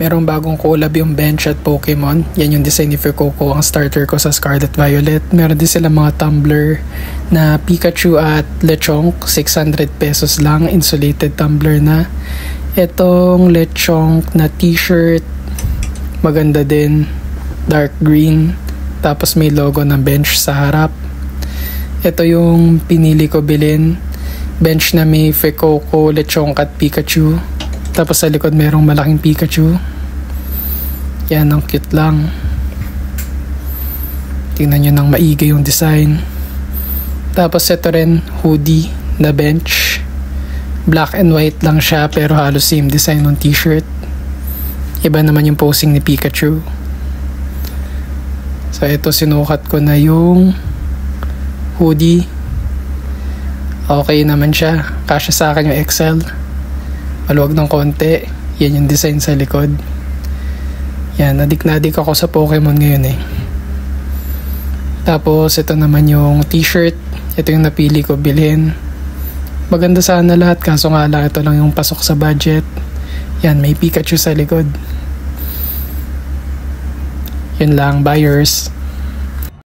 Merong bagong collab yung Bench at Pokemon. Yan yung design ni Fuecoco, ang starter ko sa Scarlet Violet. Meron din sila mga tumbler na Pikachu at Lechonk. 600 pesos lang. Insulated tumbler na. Etong Lechonk na t-shirt. Maganda din. Dark green. Tapos may logo ng Bench sa harap. Ito yung pinili ko bilhin. Bench na may Fuecoco, Lechonk at Pikachu. Tapos sa likod merong malaking Pikachu. Yan, ang cute lang. Tingnan nyo ng maigi yung design. Tapos ito rin, hoodie na Bench. Black and white lang siya pero halos same design ng t-shirt. Iba naman yung posing ni Pikachu. So ito, sinukat ko na yung hoodie. Okay naman siya. Kasya sa akin yung XL. Maluwag ng konti. Yan yung design sa likod. Yan, nadik ako sa Pokemon ngayon eh. Tapos ito naman yung t-shirt. Ito yung napili ko bilhin. Maganda sana lahat, kaso nga lang ito lang yung pasok sa budget. Yan, may Pikachu sa likod. Yun lang, buyers.